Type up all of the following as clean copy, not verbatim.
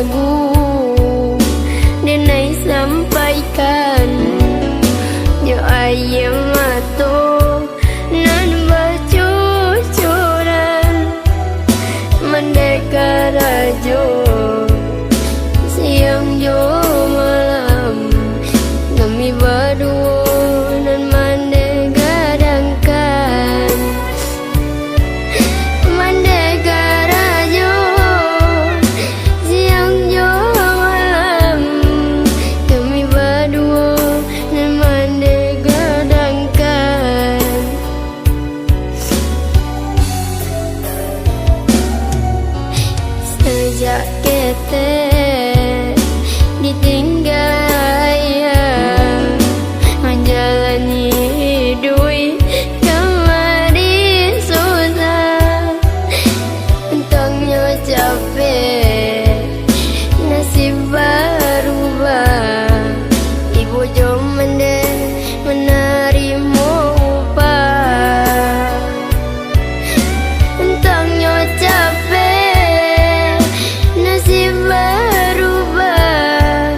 lagu dan ai sampaikan yo ayam atau nan bercucuran mendekar rajo siang yo malam kami berdua dan mendegadangkan mendekar rajo siang yo malam kami berdua dan mendegadangkan sejak kita ditinggal ayah menjalani hidup kemarin susah untungnya capek nasib berubah ibu jom menerima upah untungnya capek nasib berubah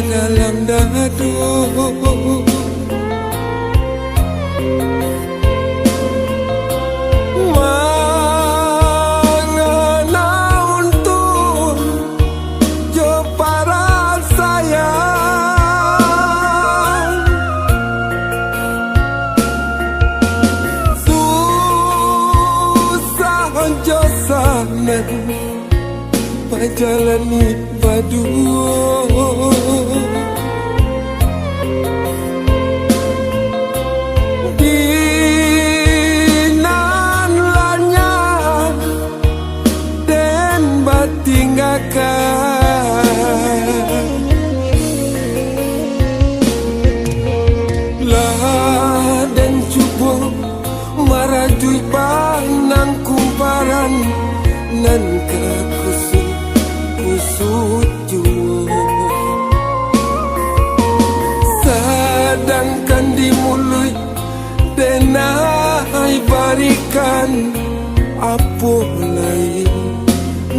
dalam dadu, mengena untuk jo para sayang, susah jo sana jalani berdua, dinan lanya dan batinggakan lah dan cuba marajui panang kumparan nan kekusut sujud, sedangkan di mulut denai barikan apa lain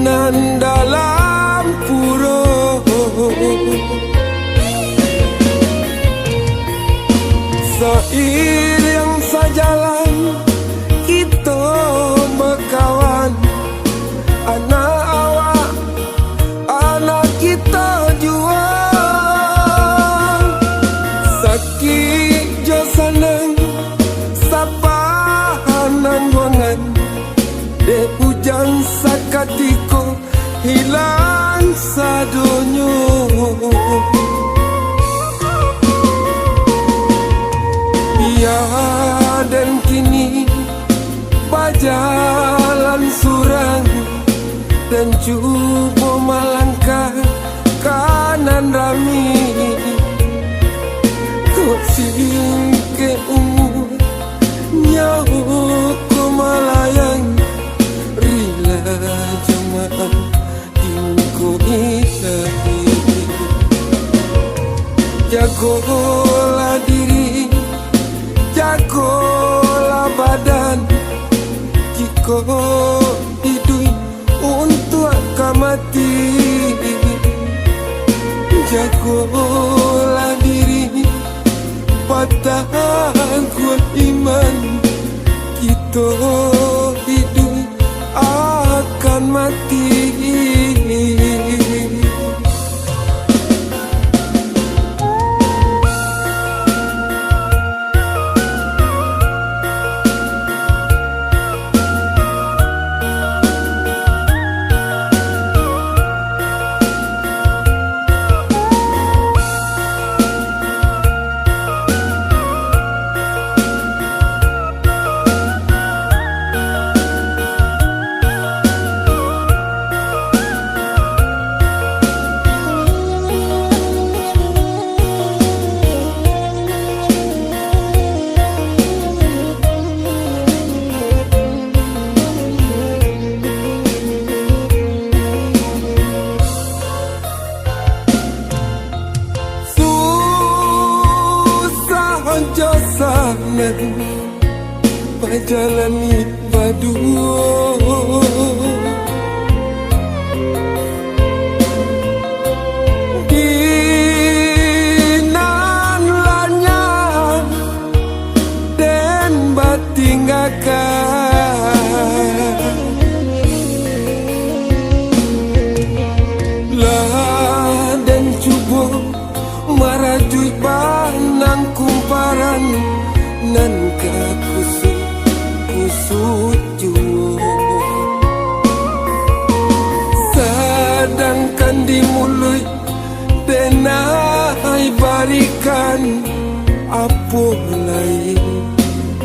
nan dalam pura, seiring sejalan kita berkawan, anak awak anak kita jua, sakit jo senang sapahanan wangan, de hujan sakatiko hilang sadonyo, ya dan kini berjalan surang dan cuba melangkah kanan rami, kau singke umur nyawa ku melayang, rila jemaah tingku ilahi, jagolah diri, jagolah badan, jika hidup untuk mati, jagolah diri, patahkan kuat iman, kita hidup akan mati. Jalani berdua, dinan lanya dan batinggakan lah dan cuba marajui panang kumparan nan kekusut sujud, sedangkan di mulut denai barikan apa lain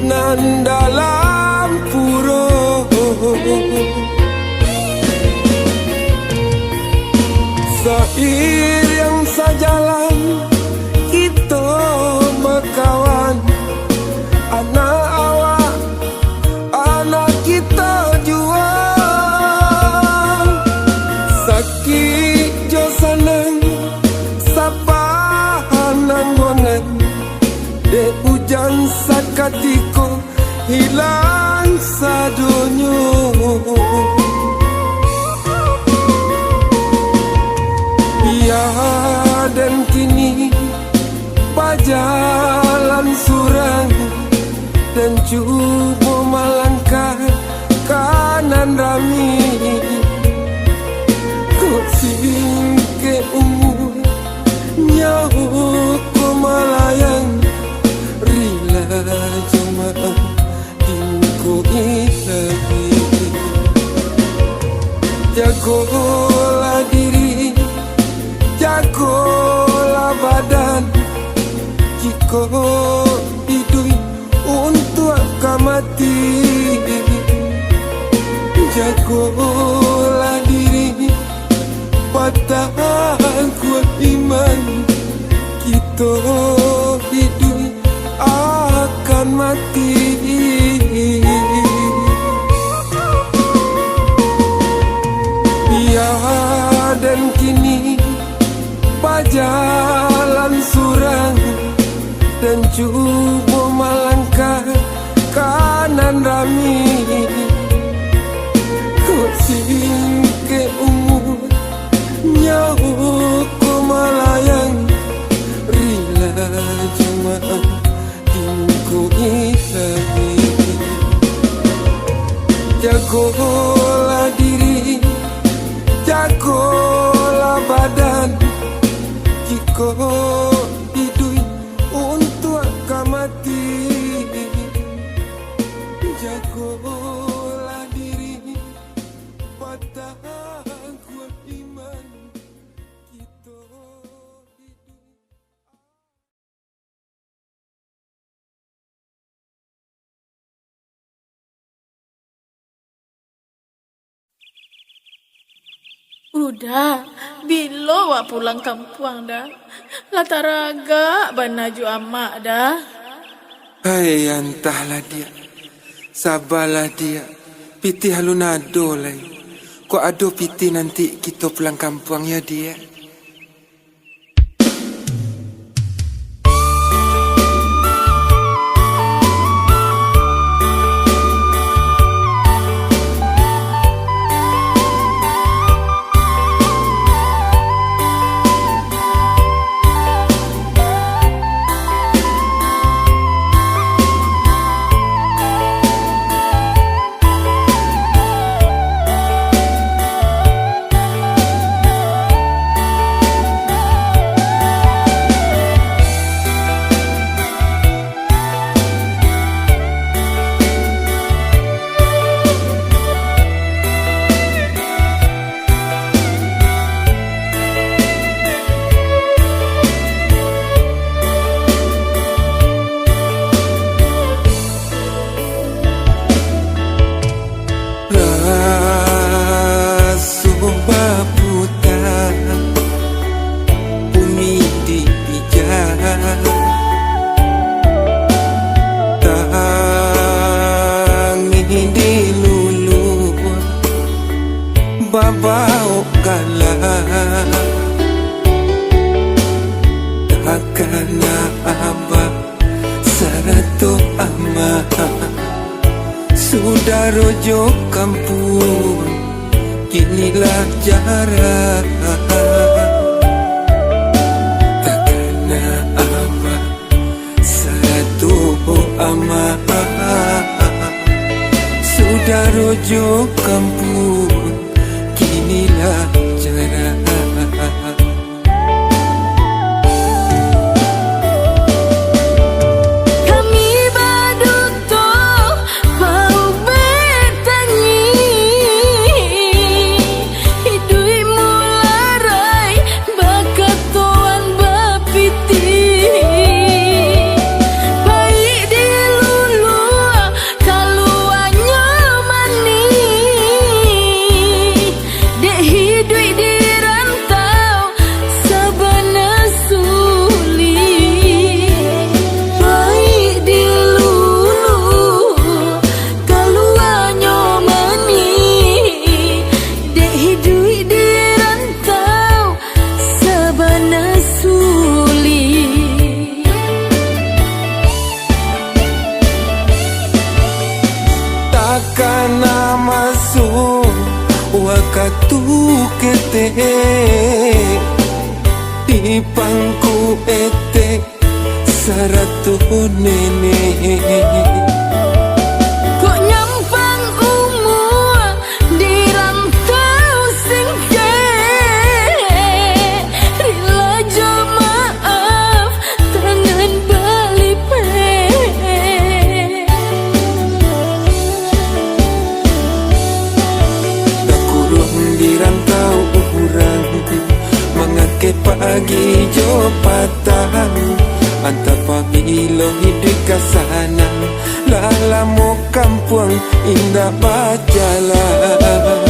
nan dalam pura, seiring sejalan kita berkawan, anak awak anak kita jua, sakit jo senang sapahanan wangan, de hujan sakatiko hilang sadonyo, ya dan kini cuba melangkah kanan rami. Kau singke umur nyawa ku melayang. Rila jemaah ingku ilahi. Jagolah diri, jagolah badan. Jika hidup untuk akan mati, jagolah diri, patahkan kuat iman. Kita hidup akan mati. Ya dan kini berjalan surang dan cuba melangkah kanan rami. Kau singke umur nyawa ku melayang. Rila jemaah ingku ilahi. Jagolah diri, jagolah badan. Jika hidup untuk akan mati, jagolah diri, patahkan kuat iman. Kita hidup. Udah, bilo wak pulang kampung dah. Lataraga banaju amak dah. Hai entahlah dia, sabarlah dia. Piti halun ado lah. Kok ado piti nanti kita pulang kampung ya dia. Babau kalah takkan abah sarato amah. Sudah rojo kampung kinilah jarak. Takkan abah sarato amah. Sudah rojo kampung inilah cara. Kami badut to bau bertanyi. Hidui mularai bakat toan bapiti. Baik dilulu kaluannya mani. Dek hidup di rantau sabana sulit. Baik dilulu kaluannya mani. Dek hidup di rantau sabana sulit. Takkan masuk waktu kete di pangku ete saratu nenek. ke pagi jo patah Anta pamilo hidup ke sana Lalamu kampung indah bajalan